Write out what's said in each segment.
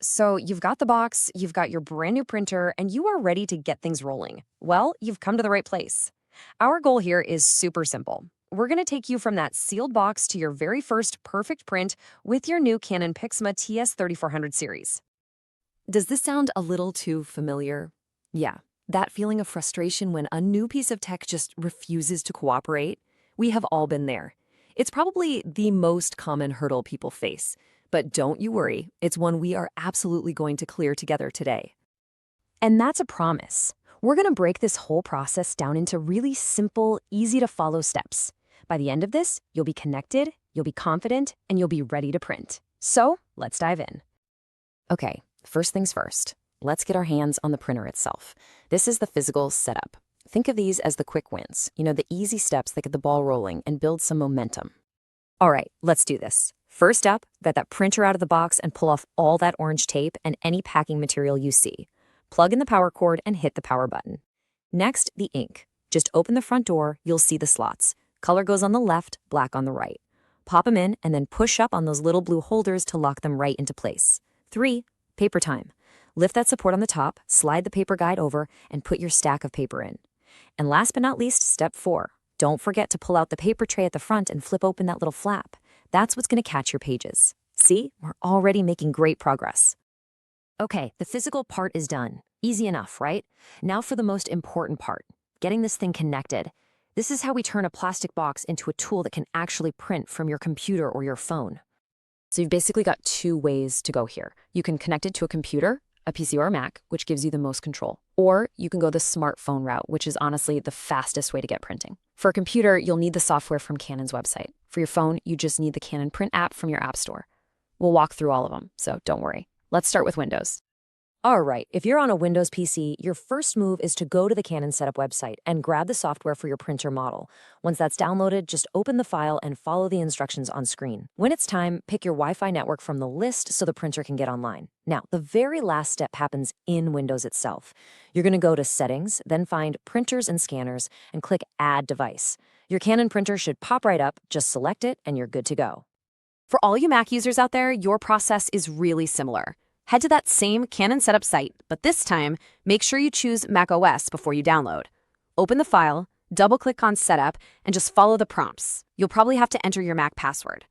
So you've got the box, you've got your brand new printer, and you are ready to get things rolling. Well, you've come to the right place. Our goal here is super simple. We're going to take you from that sealed box to your very first perfect print with your new Canon PIXMA TS3400 series. Does this sound a little too familiar? Yeah, that feeling of frustration when a new piece of tech just refuses to cooperate? We have all been there. It's probably the most common hurdle people face. But don't you worry, it's one we are absolutely going to clear together today. And that's a promise. We're going to break this whole process down into really simple, easy-to-follow steps. By the end of this, you'll be connected, you'll be confident, and you'll be ready to print. So, let's dive in. Okay, first things first. Let's get our hands on the printer itself. This is the physical setup. Think of these as the quick wins, the easy steps that get the ball rolling and build some momentum. All right, let's do this. First up, get that printer out of the box and pull off all that orange tape and any packing material you see. Plug in the power cord and hit the power button. Next, the ink. Just open the front door, you'll see the slots. Color goes on the left, black on the right. Pop them in and then push up on those little blue holders to lock them right into place. 3, paper time. Lift that support on the top, slide the paper guide over, and put your stack of paper in. And last but not least, step 4. Don't forget to pull out the paper tray at the front and flip open that little flap. That's what's going to catch your pages. See, we're already making great progress. Okay, the physical part is done. Easy enough, right? Now for the most important part, getting this thing connected. This is how we turn a plastic box into a tool that can actually print from your computer or your phone. So you've basically got 2 ways to go here. You can connect it to a computer, a PC or a Mac, which gives you the most control. Or you can go the smartphone route, which is honestly the fastest way to get printing. For a computer, you'll need the software from Canon's website. For your phone, you just need the Canon Print app from your app store. We'll walk through all of them, so don't worry. Let's start with Windows. All right, if you're on a Windows PC, your first move is to go to the Canon Setup website and grab the software for your printer model. Once that's downloaded, just open the file and follow the instructions on screen. When it's time, pick your Wi-Fi network from the list so the printer can get online. Now, the very last step happens in Windows itself. You're going to go to Settings, then find Printers and Scanners, and click Add Device. Your Canon printer should pop right up, just select it, and you're good to go. For all you Mac users out there, your process is really similar. Head to that same Canon Setup site, but this time, make sure you choose macOS before you download. Open the file, double-click on Setup, and just follow the prompts. You'll probably have to enter your Mac password.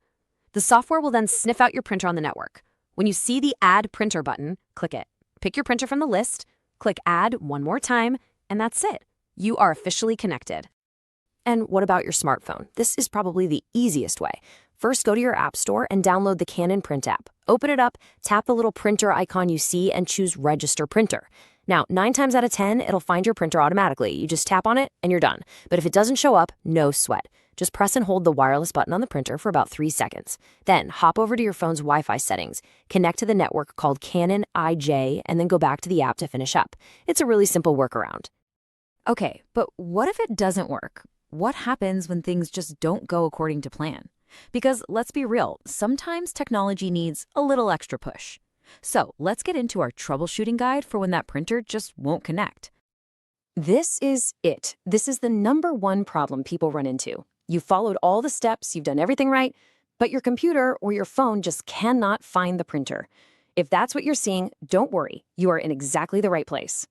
The software will then sniff out your printer on the network. When you see the Add Printer button, click it. Pick your printer from the list, click Add one more time, and that's it. You are officially connected. And what about your smartphone? This is probably the easiest way. First, go to your app store and download the Canon Print app. Open it up, tap the little printer icon you see, and choose Register Printer. Now, 9 times out of 10, it'll find your printer automatically. You just tap on it, and you're done. But if it doesn't show up, no sweat. Just press and hold the wireless button on the printer for about 3 seconds. Then, hop over to your phone's Wi-Fi settings, connect to the network called Canon IJ, and then go back to the app to finish up. It's a really simple workaround. Okay, but what if it doesn't work? What happens when things just don't go according to plan? Because let's be real, sometimes technology needs a little extra push. So let's get into our troubleshooting guide for when that printer just won't connect. This is it. This is the #1 problem people run into. You've followed all the steps, you've done everything right, but your computer or your phone just cannot find the printer. If that's what you're seeing, don't worry. You are in exactly the right place.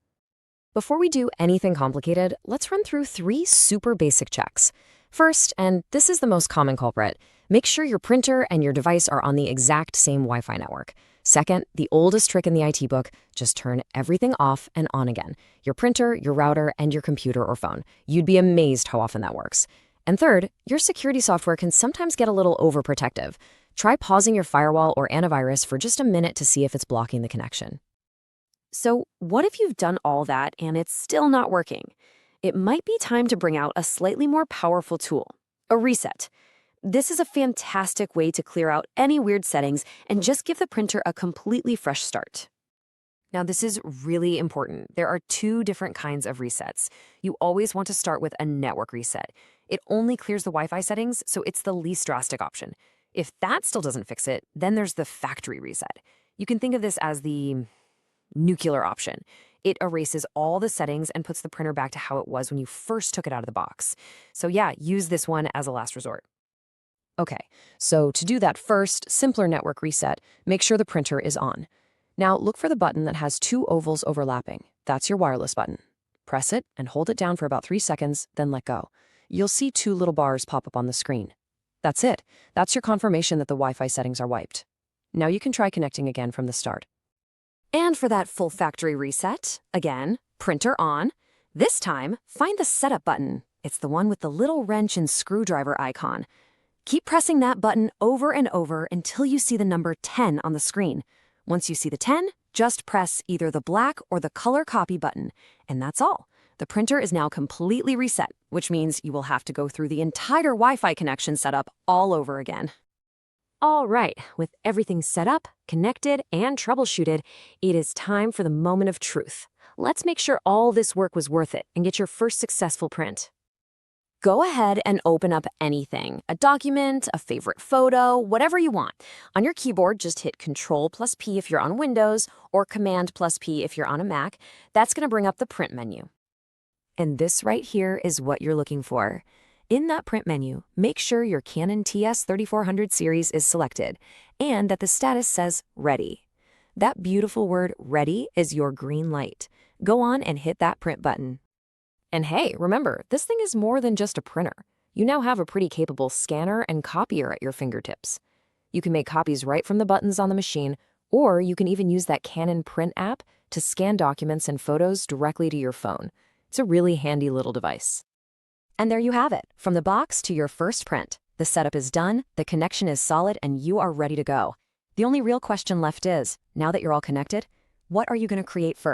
Before we do anything complicated, let's run through 3 super basic checks. First, and this is the most common culprit, make sure your printer and your device are on the exact same Wi-Fi network. Second, the oldest trick in the IT book, just turn everything off and on again. Your printer, your router, and your computer or phone. You'd be amazed how often that works. And third, your security software can sometimes get a little overprotective. Try pausing your firewall or antivirus for just a minute to see if it's blocking the connection. So what if you've done all that and it's still not working? It might be time to bring out a slightly more powerful tool, a reset. This is a fantastic way to clear out any weird settings and just give the printer a completely fresh start. Now, this is really important. There are 2 different kinds of resets. You always want to start with a network reset. It only clears the Wi-Fi settings, so it's the least drastic option. If that still doesn't fix it, then there's the factory reset. You can think of this as the nuclear option. It erases all the settings and puts the printer back to how it was when you first took it out of the box. So yeah, use this one as a last resort. Okay, so to do that first, simpler network reset, make sure the printer is on. Now look for the button that has two ovals overlapping. That's your wireless button. Press it and hold it down for about 3 seconds, then let go. You'll see two little bars pop up on the screen. That's it. That's your confirmation that the Wi-Fi settings are wiped. Now you can try connecting again from the start. And for that full factory reset, again, printer on. This time, find the setup button. It's the one with the little wrench and screwdriver icon. Keep pressing that button over and over until you see the number 10 on the screen. Once you see the 10, just press either the black or the color copy button, and that's all. The printer is now completely reset, which means you will have to go through the entire Wi-Fi connection setup all over again. All right, with everything set up, connected, and troubleshooted, it is time for the moment of truth. Let's make sure all this work was worth it and get your first successful print. Go ahead and open up anything, a document, a favorite photo, whatever you want. On your keyboard, just hit Control+P if you're on Windows or Command+P if you're on a Mac. That's going to bring up the print menu. And this right here is what you're looking for. In that print menu, make sure your Canon TS3400 series is selected and that the status says Ready. That beautiful word Ready is your green light. Go on and hit that print button. And hey, remember, this thing is more than just a printer. You now have a pretty capable scanner and copier at your fingertips. You can make copies right from the buttons on the machine, or you can even use that Canon Print app to scan documents and photos directly to your phone. It's a really handy little device. And there you have it, from the box to your first print. The setup is done, the connection is solid, and you are ready to go. The only real question left is, now that you're all connected, what are you going to create first?